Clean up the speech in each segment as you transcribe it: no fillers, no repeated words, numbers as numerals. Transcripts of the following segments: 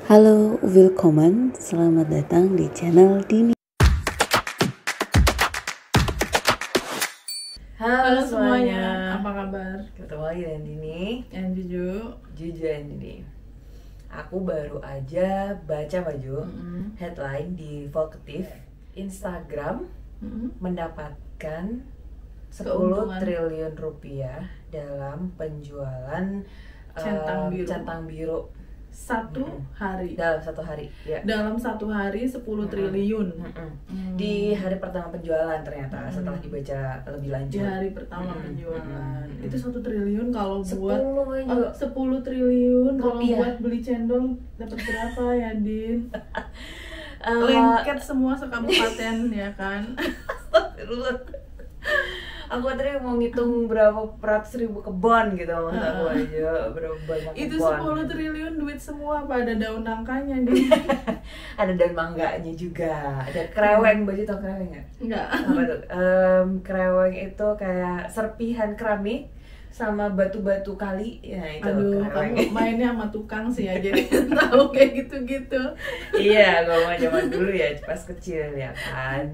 Halo, willkommen, selamat datang di channel Dini. Halo semuanya, apa kabar? Ketemu lagi dengan Dini Yang jujur. dan Dini. Aku baru aja baca headline di Vokatif, Instagram mendapatkan 10 Keuntungan. triliun rupiah dalam penjualan centang biru Satu hari. dalam satu hari ya. Dalam satu hari 10 triliun. Di hari pertama penjualan ternyata setelah dibaca lebih lanjut. Di hari pertama penjualan. Itu 1 triliun kalau 10 buat aja. 10 triliun kalau Rupiah. buat beli cendol dapat berapa ya, Din? Lengket semua sekabupaten ya kan? Aku tadi mau ngitung berapa ratus ribu kebon gitu maksud aku aja, berapa banyak Itu kebon. 10 triliun duit semua, apa ada daun nangkanya, Din? Ada daun mangganya juga, ada kreweng, baju tau kreweng nggak? Enggak. Apa tuh? Kreweng itu kayak serpihan keramik sama batu-batu kali, ya itu Aduh, kreweng. kamu mainnya sama tukang sih ya, jadi tahu kayak gitu-gitu. Iya, kalau zaman dulu ya pas kecil ya kan.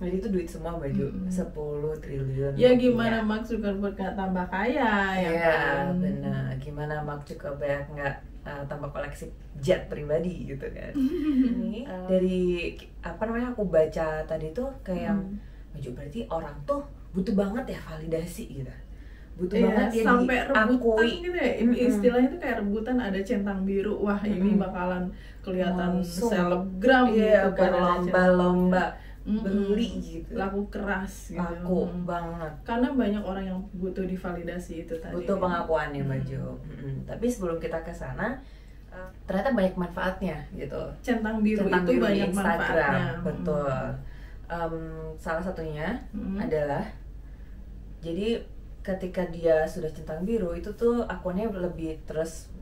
Jadi itu duit semua baju 10 triliun Ya rupiah. gimana Mark Zuckerberg gak tambah kaya ya Iya, kan? benar. Gimana Mark Zuckerberg nggak tambah koleksi jet pribadi gitu kan? Ini dari apa namanya aku baca tadi tuh kayak baju berarti orang tuh butuh banget ya validasi gitu. Butuh Iya, banget ya sampai rebutan diakui. gitu ya. Ini istilahnya tuh kayak rebutan, ada centang biru. Wah, ini bakalan kelihatan Langsung. selebgram Iya, gitu kan. ada berlomba-lomba centang biru. beli gitu. Laku keras gitu. Laku banget. Karena banyak orang yang butuh divalidasi itu tadi. Butuh pengakuan ya baju. Tapi sebelum kita ke sana, ternyata banyak manfaatnya gitu. Centang biru Centang itu biru di banyak Instagram, manfaatnya. betul. Salah satunya adalah jadi ketika dia sudah centang biru itu tuh akunnya lebih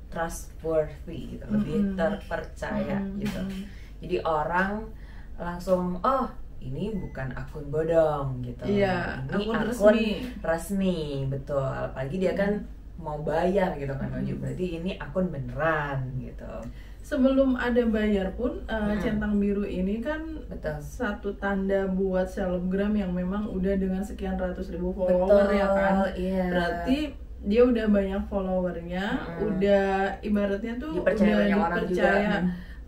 trustworthy gitu, lebih terpercaya gitu. Jadi orang langsung ini bukan akun bodong gitu. Iya, Ini akun resmi, betul. Apalagi dia kan mau bayar gitu kan baju, berarti ini akun beneran gitu. Sebelum ada bayar pun centang biru ini kan Betul. satu tanda buat selebgram yang memang udah dengan sekian ratus ribu follower ya kan. Iya. Berarti dia udah banyak followernya, udah ibaratnya tuh Dipercaya udah banyak orang juga. dipercaya.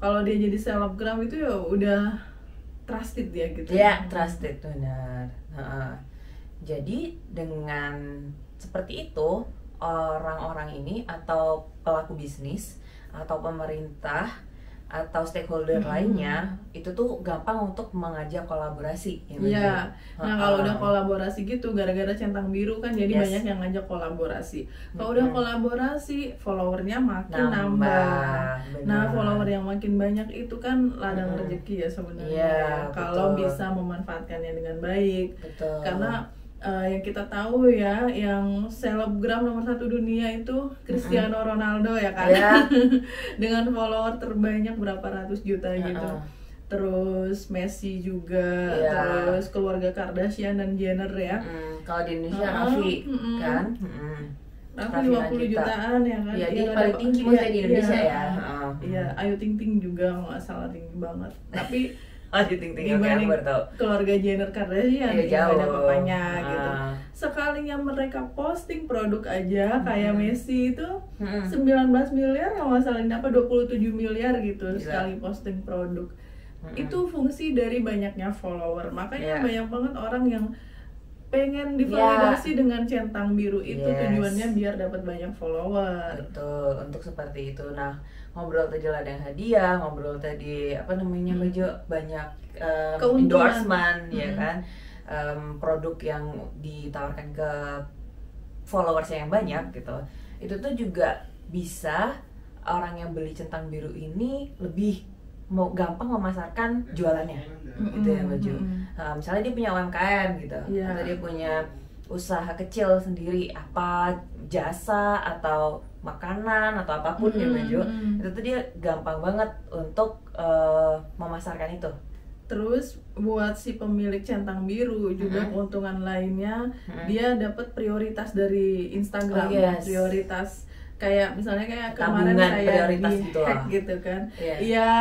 Kalau dia jadi selebgram itu ya udah trusted ya gitu. Ya, trusted, benar. Jadi dengan seperti itu orang-orang ini atau pelaku bisnis atau pemerintah atau stakeholder lainnya itu tuh gampang untuk mengajak kolaborasi ya. Iya. Nah, kalau udah kolaborasi gitu gara-gara centang biru kan jadi banyak yang ngajak kolaborasi. Kalau udah kolaborasi, followernya makin nambah. Benar. Nah, follower yang makin banyak itu kan ladang rezeki ya sebenarnya. Iya, kalau betul. bisa memanfaatkannya dengan baik. Betul. Karena yang kita tahu ya, yang selebgram nomor 1 dunia itu Cristiano Ronaldo ya kan. Iya. Dengan follower terbanyak berapa ratus juta gitu. Terus Messi juga, terus keluarga Kardashian dan Jenner ya. Kalau di Indonesia Raffi kan. Raffi 50 jutaan ya kan. Iya, dia Yang paling ada- tinggi maksudnya di Indonesia ya. Iya, Ayu Ting Ting juga nggak salah tinggi banget. Tapi Di ting-ting yang dibanding baru tahu. keluarga Jenner Kardashian Iya, yang ada jauh. papanya gitu. Sekalinya mereka posting produk aja kayak Messi itu 19 miliar kalau nggak salah, apa 27 miliar gitu sekali posting produk. Itu fungsi dari banyaknya follower. Makanya banyak banget orang yang pengen divalidasi dengan centang biru itu. Tujuannya biar dapat banyak follower. Betul, untuk seperti itu. Nah, ngobrol tadi lah dengan hadiah, ngobrol tadi apa namanya baju banyak Keuntungan. endorsement ya kan. Produk yang ditawarkan ke followers yang banyak gitu. Itu tuh juga bisa orang yang beli centang biru ini lebih mau gampang memasarkan jualannya gitu ya baju. Misalnya dia punya UMKM gitu, atau dia punya usaha kecil sendiri, apa jasa atau makanan atau apapun ya baju, itu tuh dia gampang banget untuk memasarkan itu. Terus buat si pemilik centang biru juga keuntungan lainnya, dia dapat prioritas dari Instagram, prioritas kayak misalnya kayak kemarin Tabungan saya prioritas di gitu hack lah. gitu kan. Iya. Iya,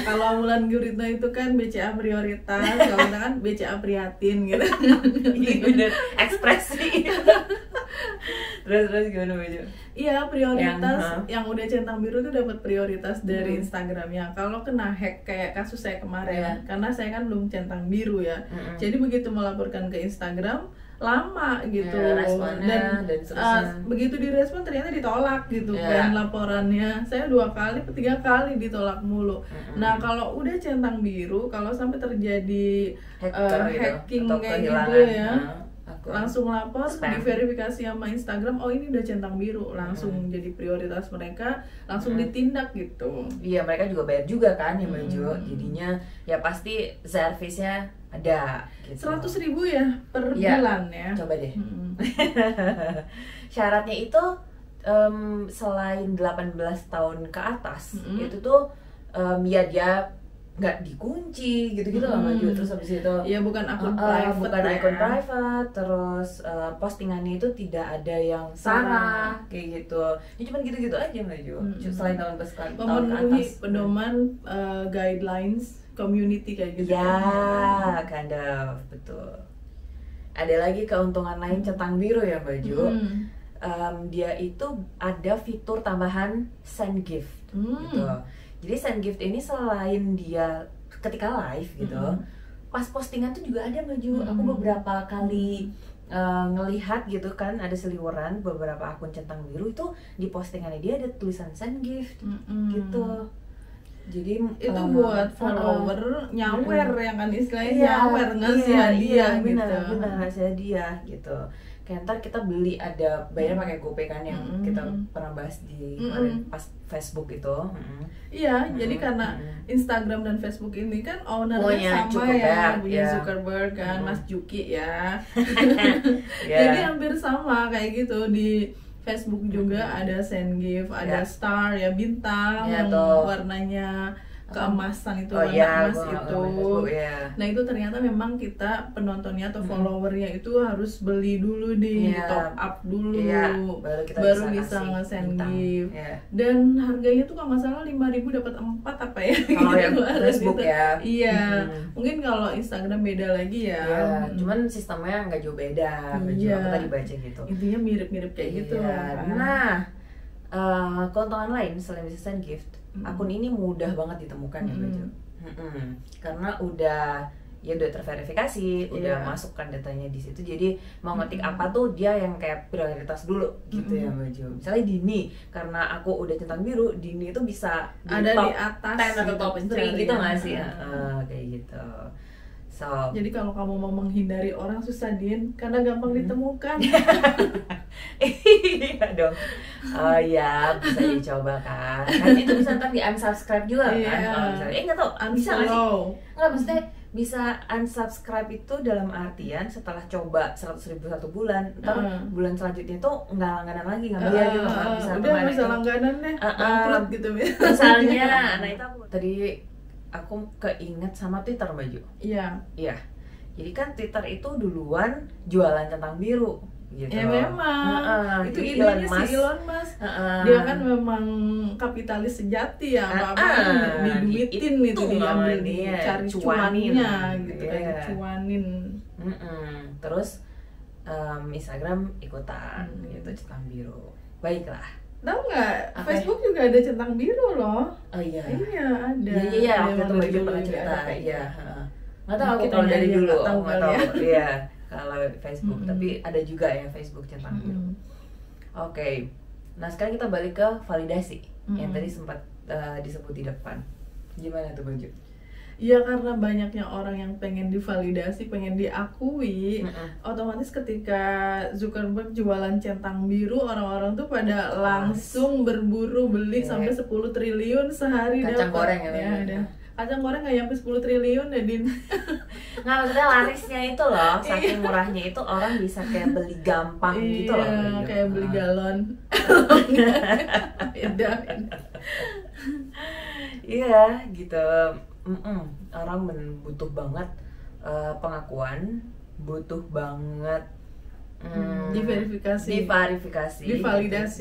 kalau Wulan Guritno itu kan BCA prioritas, kalau kita kan BCA prihatin gitu. Iya bener, ekspresi. Terus gimana Baju? Iya, prioritas Yang, yang udah centang biru tuh dapat prioritas dari Instagramnya. Kalau kena hack kayak kasus saya kemarin, Iya. karena saya kan belum centang biru ya. Jadi begitu melaporkan ke Instagram lama gitu, responnya, dan seterusnya. begitu direspon ternyata ditolak gitu Iya. kan laporannya. Saya 2 kali, 3 kali ditolak mulu. Nah kalau udah centang biru, kalau sampai terjadi hacking atau kayak kehilangan, gitu ya, akun. langsung lapor, Spam. diverifikasi sama Instagram, oh ini udah centang biru, langsung jadi prioritas mereka, langsung ditindak gitu. Iya, mereka juga bayar juga kan yang Baju. Jadinya ya pasti servisnya ada gitu. 100.000 ya per Iya. bulan ya. Coba deh. Syaratnya itu selain 18 tahun ke atas, itu tuh ya dia nggak dikunci gitu-gitu lah Baju. Terus habis itu Ya bukan akun private, bukan ya. akun private, terus postingannya itu tidak ada yang salah kayak gitu. Ya cuman gitu-gitu aja Baju. Selain tahun ke tahun ke Memenuhi atas. pedoman guidelines community kayak gitu. Ya, kind of, betul. Ada lagi keuntungan lain centang biru ya Baju. Dia itu ada fitur tambahan send gift gitu. Jadi send gift ini selain dia ketika live gitu, pas postingan tuh juga ada Baju. Aku beberapa kali ngelihat gitu kan, ada seliweran beberapa akun centang biru itu di postingannya dia ada tulisan send gift gitu. Jadi Itu buat follower nyawer yang kan istilahnya iya, nyawer, ngasih hadiah gitu. benar ngasih hadiah gitu. Kayak ntar kita beli, ada bayar pakai GoPay kan yang kita pernah bahas di kemarin pas Facebook itu. Iya, jadi karena Instagram dan Facebook ini kan ownernya Punya sama Zuckerberg, ya, punya ya. Zuckerberg kan, Mas Juki ya. Ya. Jadi hampir sama kayak gitu di Facebook juga ada send gift, ada Ya. star ya, bintang Ya, yang tuh. warnanya keemasan itu, Oh warna iya, emas gua itu. ngalamin Facebook, ya. Nah itu ternyata memang kita penontonnya atau followernya itu harus beli dulu di Iya. top up dulu, Iya, baru kita bisa kasih nge-send bintang. gift. Iya. Dan harganya tuh kalau nggak salah 5.000 dapat 4 apa ya? Kalau yang Kemarin Facebook itu. ya. Iya, mungkin kalau Instagram beda lagi ya. Ya, cuman sistemnya nggak jauh beda. Iya. Aku tadi baca gitu. Intinya mirip-mirip kayak gitu. Iya. kan. Nah, keuntungan lain selain bisa send gift, akun ini mudah banget ditemukan ya Baju. Karena udah terverifikasi, udah masukkan datanya di situ. Jadi mau ngetik apa tuh dia yang kayak prioritas dulu gitu ya Baju. Misalnya Dini, karena aku udah centang biru, Dini itu bisa Ada top di atas 10 atau gitu top 3 gitu pencarian. nggak sih? Kayak gitu. So, Jadi kalau kamu mau menghindari orang susah Din, karena gampang ditemukan. iya dong. Oh ya, bisa dicoba kan. Kan itu bisa ntar di unsubscribe juga kan. Iya. Kalau misalnya, nggak tau, bisa nggak sih? Unfollow. Nggak, maksudnya bisa unsubscribe itu dalam artian setelah coba 100.000 1 bulan, ntar bulan selanjutnya tuh nggak langganan lagi, nggak bayar gitu, nggak bisa udah kemana bisa itu. langganan deh, bangkrut gitu. Misalnya, nah itu aku keinget sama Twitter Baju. Iya. Iya. Jadi kan Twitter itu duluan jualan centang biru gitu. Ya memang. Itu Jadi idenya si Elon Musk. Dia kan memang kapitalis sejati ya, apa-apa diduitin itu diambil, dicari cuannya gitu kan, cuanin. Terus Instagram ikutan gitu centang biru. Baiklah. Tahu nggak? Apa? Facebook juga ada centang biru loh. Oh iya. Iya ada. Iya, waktu itu Memang Baju dulu pernah juga cerita. ada. Iya. Nggak tahu aku Mungkin kalau hanya dari dia dulu, nggak tahu nggak kali tahu. Iya. Kalau Facebook, tapi ada juga ya Facebook centang biru. Oke. Nah sekarang kita balik ke validasi yang tadi sempat disebut di depan. Gimana tuh Baju? Iya, karena banyaknya orang yang pengen divalidasi, pengen diakui, otomatis ketika Zuckerberg jualan centang biru, orang-orang tuh pada langsung berburu beli sampai 10 triliun sehari Kacang dapat. goreng ya, ada. Kacang goreng nggak nyampe 10 triliun ya Din. Nggak, maksudnya larisnya itu loh, saking murahnya itu orang bisa kayak beli gampang gitu loh. Iya, Baju. kayak beli galon. Beda. Iya gitu. Orang butuh banget pengakuan, butuh banget Diverifikasi.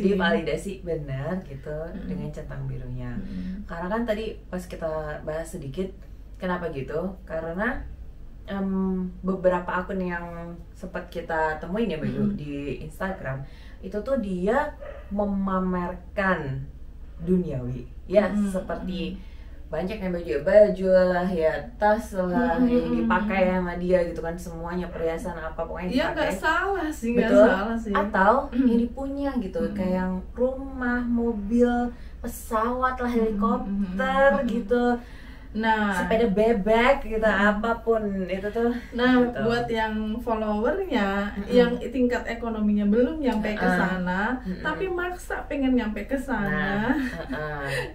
Divalidasi benar gitu dengan centang birunya. Karena kan tadi pas kita bahas sedikit kenapa gitu? Karena beberapa akun yang sempat kita temuin ya Baju di Instagram itu tuh dia memamerkan duniawi ya, seperti banyak yang baju lah ya, tas lah yang dipakai sama dia gitu kan, semuanya perhiasan apa pokoknya dipakai. Ya nggak salah sih, nggak betul. Salah sih. Atau yang dipunya gitu, kayak yang rumah, mobil, pesawat lah, helikopter gitu. Nah, sepeda bebek gitu, apapun itu tuh. Nah, gitu. Buat yang followernya, yang tingkat ekonominya belum nyampe ke sana, tapi maksa pengen nyampe ke sana,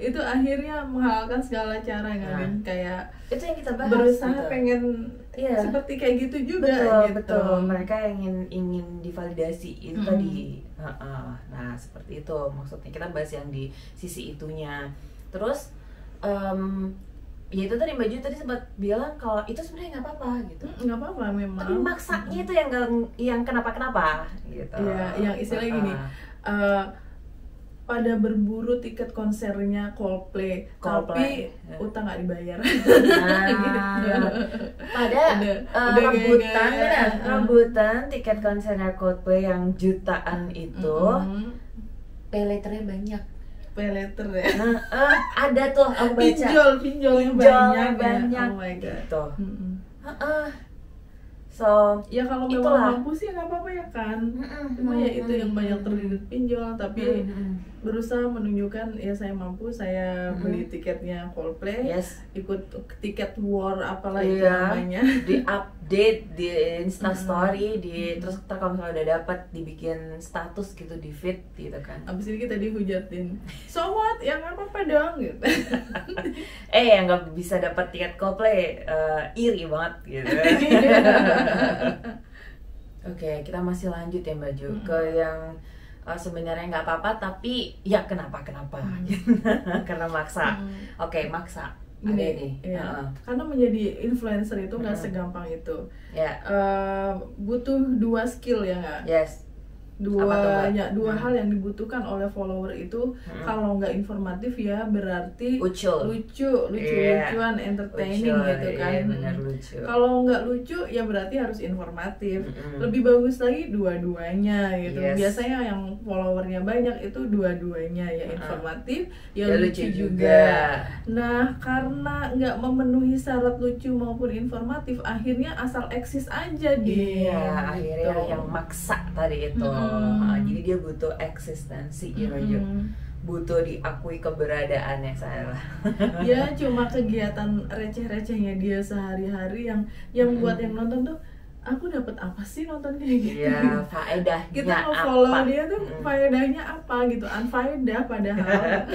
itu akhirnya menghalalkan segala cara kan, kayak itu yang kita bahas. Berusaha gitu. pengen seperti kayak gitu juga. Betul. Mereka ingin divalidasi itu tadi. Nah, seperti itu maksudnya, kita bahas yang di sisi itunya. Terus ya itu tadi Baju tadi sempat bilang kalau itu sebenarnya nggak apa-apa gitu. Nggak apa-apa memang. Tapi maksanya itu yang kenapa gitu. Iya, yang istilahnya gini. Pada berburu tiket konsernya Coldplay. Tapi utang nggak dibayar. Pada rebutan tiket konsernya Coldplay yang jutaan itu, pay later-nya banyak. Peleter ya. Ada tuh aku baca. Pinjolnya banyak. Oh my God. Gitu. So, ya kalau memang mampu sih nggak apa-apa ya kan. Cuma ya itu yang banyak terlilit pinjol, tapi berusaha menunjukkan ya saya mampu, saya beli tiketnya Coldplay, ikut tiket war apalah itu namanya, di update di Instastory, terus kalau misalnya udah dapat dibikin status gitu di feed gitu kan. Abis ini kita dihujatin, so what? Ya nggak apa-apa dong gitu. Yang nggak bisa dapat tiket Coldplay, iri banget gitu. Oke, kita masih lanjut ya Baju ke yang sebenarnya nggak apa-apa tapi ya kenapa karena maksa. Oke, maksa. Gini, karena menjadi influencer itu nggak segampang itu. Butuh 2 skill ya nggak? Yes. Dua hal yang dibutuhkan oleh follower itu. Kalau nggak informatif ya berarti lucuan, entertaining gitu kan. Kalau nggak lucu ya berarti harus informatif. Lebih bagus lagi dua-duanya gitu. Biasanya yang followernya banyak itu dua-duanya, ya informatif ya lucu juga. Nah, karena nggak memenuhi syarat lucu maupun informatif, akhirnya asal eksis aja dia. Akhirnya yang maksa tadi itu. Jadi dia butuh eksistensi ya Baju. Butuh diakui keberadaannya saya. Ya cuma kegiatan receh-recehnya dia sehari-hari yang buat yang nonton tuh, aku dapat apa sih nonton kayak gitu? Ya, faedahnya kita mau follow dia tuh faedahnya apa gitu, unfaedah padahal.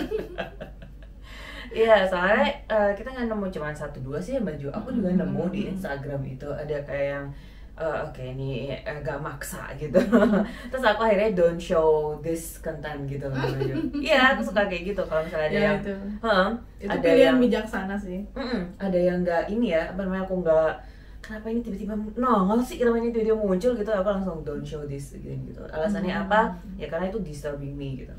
Iya, soalnya kita nggak nemu cuma 1-2 sih ya Baju. Aku juga nemu di Instagram itu ada kayak yang ini agak maksa gitu. Terus aku akhirnya don't show this content gitu loh Baju. Iya, aku suka kayak gitu kalau misalnya ada yang itu ada pilihan yang bijaksana sih. Ada yang nggak ini ya, apa namanya, aku nggak, kenapa ini tiba-tiba nongol sih, kenapa ini tiba-tiba muncul gitu, aku langsung don't show this gitu. Alasannya apa? Ya karena itu disturbing me gitu.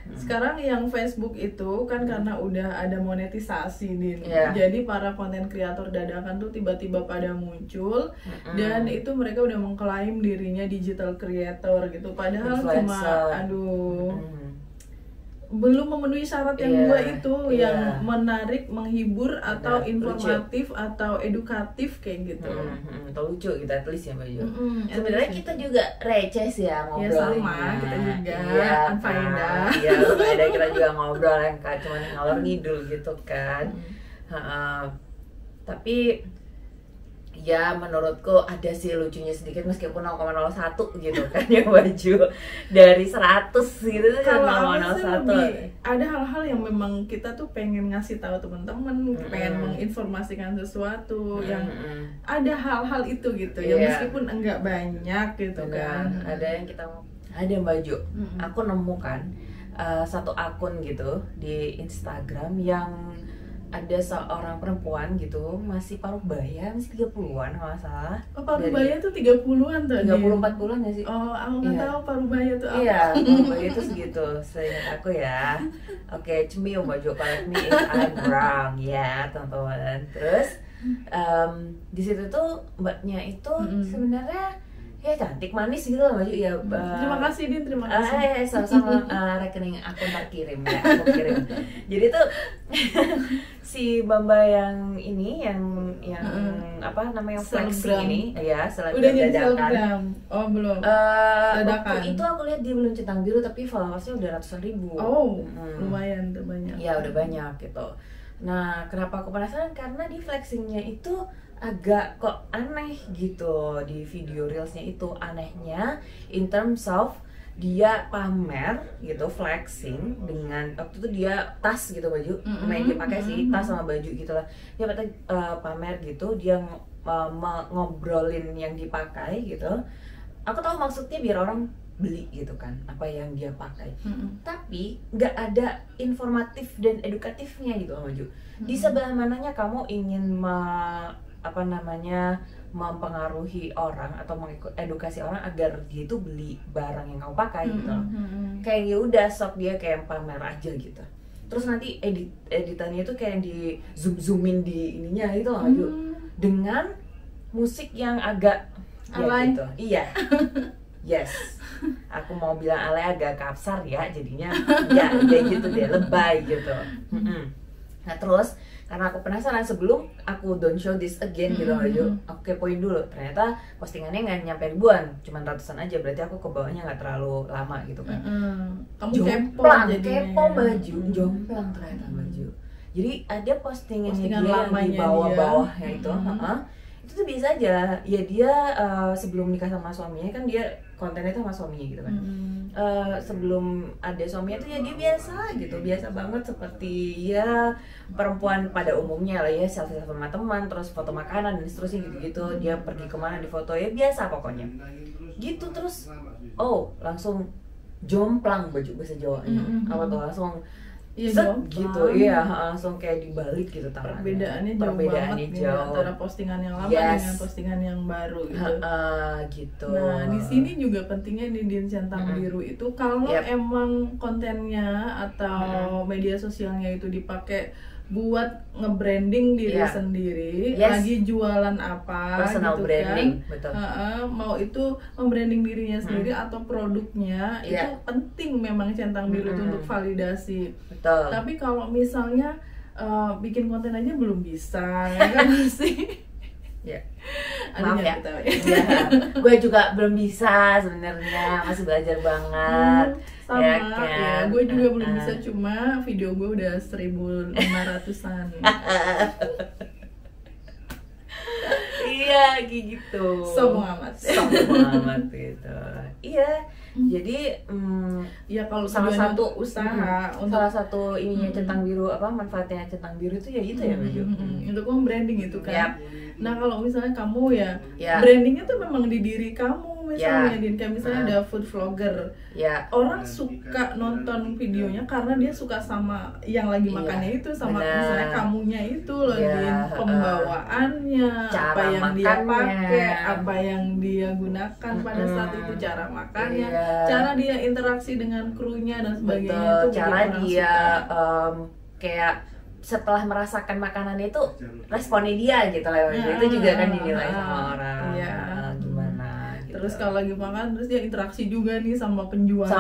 Sekarang yang Facebook itu kan karena udah ada monetisasi nih, jadi para konten kreator dadakan tuh tiba-tiba pada muncul, dan itu mereka udah mengklaim dirinya digital creator gitu, padahal influencer. Cuma belum memenuhi syarat yang dua itu, yang menarik, menghibur, atau informatif, atau edukatif kayak gitu. Atau lucu gitu, at least ya Baju. Sebenarnya kita juga receh sih ya ngobrol. Ya sama, kita juga unfaedah. Iya, unfaedah, kita juga ngobrol yang cuma ngalor ngidul gitu kan. Tapi ya menurutku ada sih lucunya sedikit, meskipun 0,01 gitu kan ya Baju, dari 100 gitu tuh. Kalau aku sih lebih ada hal-hal yang memang kita tuh pengen ngasih tahu teman-teman, pengen menginformasikan sesuatu, yang ada hal-hal itu gitu, ya meskipun enggak banyak gitu. Kan ada yang kita ada Baju. Aku nemu kan satu akun gitu di Instagram yang ada seorang perempuan gitu, masih paruh baya, masih 30-an kalau nggak salah. Oh, paruh baya tuh 30-an tuh? 30-40-an nggak sih? Oh, aku nggak tahu paruh baya tuh apa. Iya, paruh baya itu segitu, seingat aku ya. Oke, cemil baju correct me if I'm wrong ya teman-teman. Terus di situ tuh mbaknya itu sebenarnya ya cantik manis gitu loh baju ya. Terima kasih Din, terima kasih. Sama-sama. Rekening aku ntar kirim ya, aku kirim. Jadi tuh si Bamba yang ini yang apa namanya flexing ini ya, udah jadi selebgram. Oh belum. Waktu itu aku lihat dia belum centang biru tapi followersnya udah ratusan ribu. Oh lumayan tuh banyak. Ya udah banyak gitu. Nah kenapa aku penasaran, karena di flexingnya itu agak kok aneh gitu di video reelsnya. Itu anehnya in terms of dia pamer gitu, flexing dengan waktu itu dia tas gitu, baju main dia pakai sih tas sama baju gitu lah, dia pamer gitu, dia ngobrolin yang dipakai gitu. Aku tahu maksudnya biar orang beli gitu kan apa yang dia pakai, tapi nggak ada informatif dan edukatifnya gitu loh baju. Di sebelah mananya kamu ingin mempengaruhi orang atau mengedukasi orang agar dia itu beli barang yang kamu pakai gitu loh. Kayak ya udah sok dia kayak pamer aja gitu. Terus nanti editannya itu kayak di zoomin di ininya gitu loh dengan musik yang agak alay gitu. Iya. Yes. Aku mau bilang alay agak kasar ya jadinya ya kayak gitu deh, lebay gitu. Nah terus karena aku penasaran, sebelum aku don't show this again gitu aja, aku kepoin dulu. Ternyata postingannya nggak nyampe ribuan, cuman ratusan aja. Berarti aku ke bawahnya nggak terlalu lama gitu kan. Kamu kepo baju, jomplang ternyata baju. Jadi ada postingan dia yang di bawah-bawahnya itu, itu tuh biasa aja. Ya dia sebelum nikah sama suaminya kan dia kontennya itu sama suaminya gitu kan. Sebelum ada suaminya tuh ya dia biasa gitu, biasa banget seperti ya perempuan pada umumnya lah ya, selfie sama teman, terus foto makanan dan seterusnya gitu-gitu. Dia pergi kemana di foto ya biasa pokoknya gitu. Terus langsung jomplang baju bahasa Jawanya apa tuh, langsung gitu, iya langsung kayak dibalik gitu tangannya. Perbedaannya jauh antara postingan yang lama dengan postingan yang baru gitu. Gitu. Nah di sini juga pentingnya di Din Centang Biru itu kalau emang kontennya atau media sosialnya itu dipakai buat nge-branding diri sendiri, lagi jualan apa personal gitu branding, kan, betul. Mau itu membranding dirinya sendiri atau produknya, itu penting memang Centang Biru itu untuk validasi. Betul. Tapi kalau misalnya bikin konten aja belum bisa, kan sih. Ya. Maaf ya. Gue juga belum bisa sebenarnya, masih belajar banget. Sama ya, gue juga belum bisa, cuma video gue udah 1.500-an. Iya kayak gitu. Sombong amat gitu. Iya. Jadi ya kalau salah satu usaha salah satu ininya Centang Biru, apa manfaatnya Centang Biru itu ya itu ya baju. Untuk branding itu kan. Nah kalau misalnya kamu ya brandingnya tuh memang di diri kamu misalnya, kayak misalnya ada food vlogger, orang suka nonton videonya karena dia suka sama yang lagi makannya itu, sama misalnya kamunya itu loh, pembawaannya, cara apa yang makannya, dia pakai, apa yang dia gunakan pada saat itu, cara makannya, cara dia interaksi dengan krunya dan sebagainya. Itu cara dia kayak setelah merasakan makanan itu responnya dia gitu lah, itu juga kan dinilai sama orang. Gimana gitu. Terus kalau lagi makan terus dia interaksi juga nih sama penjualnya.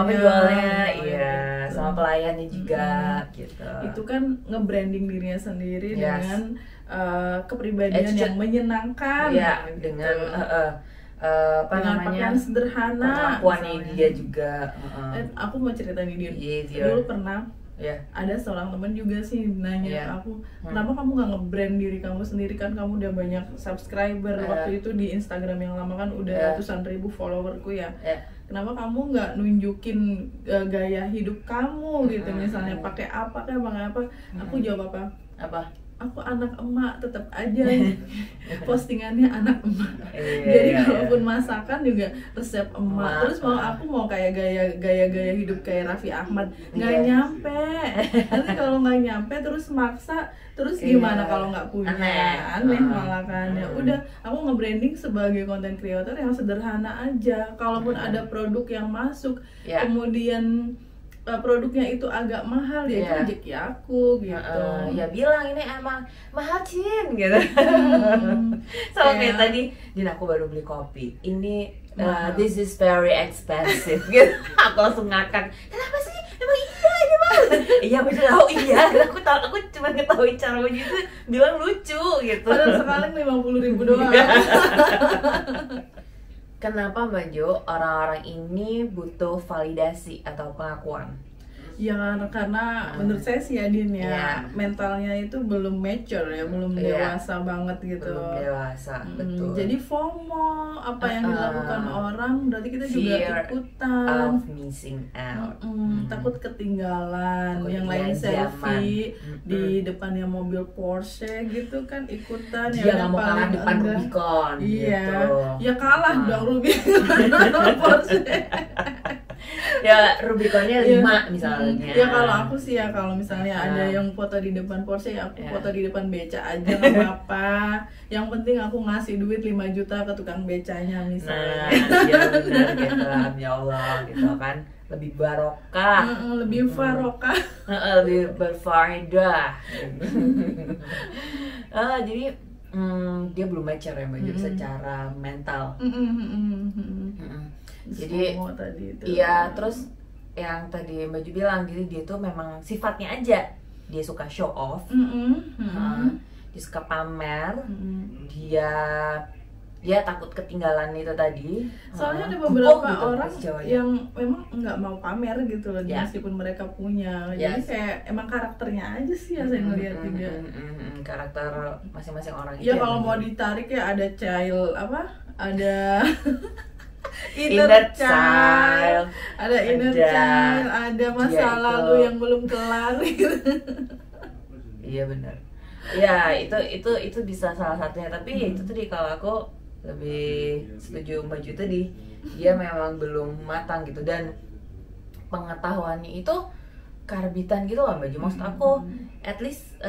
Sama pelayannya juga gitu. Itu kan nge-branding dirinya sendiri dengan kepribadian yang menyenangkan. Gitu. Dengan dengan pakaian sederhana, perlakuannya dia juga. Aku mau cerita nih dia. Dulu pernah ada seorang teman juga sih nanya ke aku, kenapa kamu nggak nge-brand diri kamu sendiri, kan kamu udah banyak subscriber. Waktu itu di Instagram yang lama kan udah ratusan ribu followerku ya. Kenapa kamu nggak nunjukin gaya hidup kamu gitu, misalnya pakai apa kayak apa? Aku jawab apa? aku anak emak tetap aja postingannya anak emak. Iya, Jadi iya, kalaupun masakan juga resep emak. Terus aku mau kayak gaya hidup kayak Raffi Ahmad, nggak Iya. nyampe. Nanti kalau nggak nyampe terus maksa, terus Iya. gimana kalau nggak punya? Aneh malah kan. Ya udah, aku nge-branding sebagai content creator yang sederhana aja. Kalaupun ada produk yang masuk, Iya. kemudian produknya itu agak mahal, ya itu Iya. rezeki aku gitu. Ya bilang ini emang mahal Cin gitu. Sama kayak tadi, Din aku baru beli kopi. Ini this is very expensive gitu. Aku langsung ngakak. Kenapa sih? Emang iya ini mahal. Iya bener, iya. Aku cuma ngetahuin cara begitu, bilang lucu gitu. Padahal sekali 50.000 doang. Kenapa Mbak Jo orang-orang ini butuh validasi atau pengakuan? Ya karena menurut saya sih ya Din ya, Iya. mentalnya itu belum mature ya, belum Iya. dewasa banget gitu. Belum dewasa, betul. Jadi FOMO, apa yang dilakukan orang berarti kita juga Fear ikutan. of missing out. Takut ketinggalan, Takut yang lain ketinggalan selfie zaman. di depannya mobil Porsche gitu kan ikutan. Dia yang nggak mau kalah paling depan enggak. Rubicon Iya, gitu. ya kalah dong Rubicon Porsche. Ya Rubiconnya 5 Iya. misalnya. Ya kalau aku sih ya, kalau misalnya ada yang foto di depan Porsche, ya aku foto di depan beca aja nggak apa-apa. Yang penting aku ngasih duit 5 juta ke tukang becanya misalnya. Nah, iya benar gitu, ya Allah gitu kan. Lebih barokah. Lebih farokah. Lebih berfaedah. Jadi dia belum mature ya Mbak Jo, secara mental. Jadi FOMO tadi itu. iya, terus yang tadi Mbak Ju bilang, jadi dia tuh memang sifatnya aja, dia suka show off, dia suka pamer, dia takut ketinggalan itu tadi. Soalnya ada Kukuh beberapa gitu, orang bahasa Jawanya. yang memang nggak mau pamer gitu loh, Ya. meskipun mereka punya. Ya. Jadi kayak emang karakternya aja sih ya saya ngeliat juga. Karakter masing-masing orang Ya itu kalau bener. mau ditarik ya ada child apa? Ada Inner child, ada inner ada child, ada masa dia itu. lalu yang belum kelar gitu. Iya benar. Ya itu bisa salah satunya, tapi ya itu tadi kalau aku lebih setuju Mbak Ju tadi, dia memang belum matang gitu, dan pengetahuannya itu karbitan gitu loh Mbak Ju. Maksud aku at least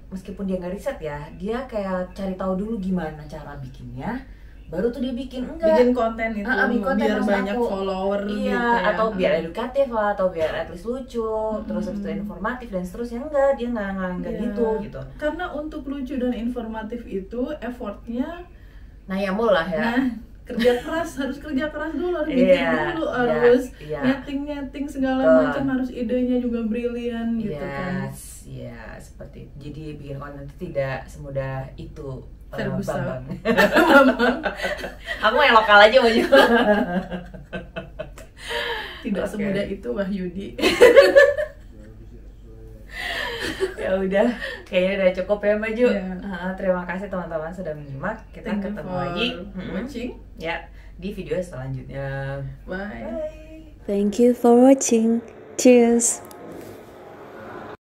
meskipun dia nggak riset ya, dia kayak cari tahu dulu gimana cara bikinnya, baru tuh dia bikin. Bikin konten itu bikin konten biar maksud banyak aku. follower Iya, gitu ya. atau biar edukatif lah, atau biar at least lucu, terus habis itu informatif dan seterusnya. Enggak, dia nggak Iya. gitu. Karena untuk lucu dan informatif itu effortnya, Nah ya mulai ya. nah kerja keras, harus kerja keras dulu, harus Iya, mikir dulu, harus iya. nyeting segala Betul. macam, harus idenya juga brilian gitu kan. Ya seperti itu. Jadi bikin konten itu tidak semudah itu. Ferguson. Bambang. Aku yang lokal aja Mbak Ju. Tidak Oke. semudah itu Wahyudi. Ya udah, kayaknya udah cukup ya Mbak Ju. Iya. Terima kasih teman-teman sudah menyimak. Kita Thank you ketemu for lagi watching. ya di video selanjutnya. Bye. Bye. Thank you for watching. Cheers.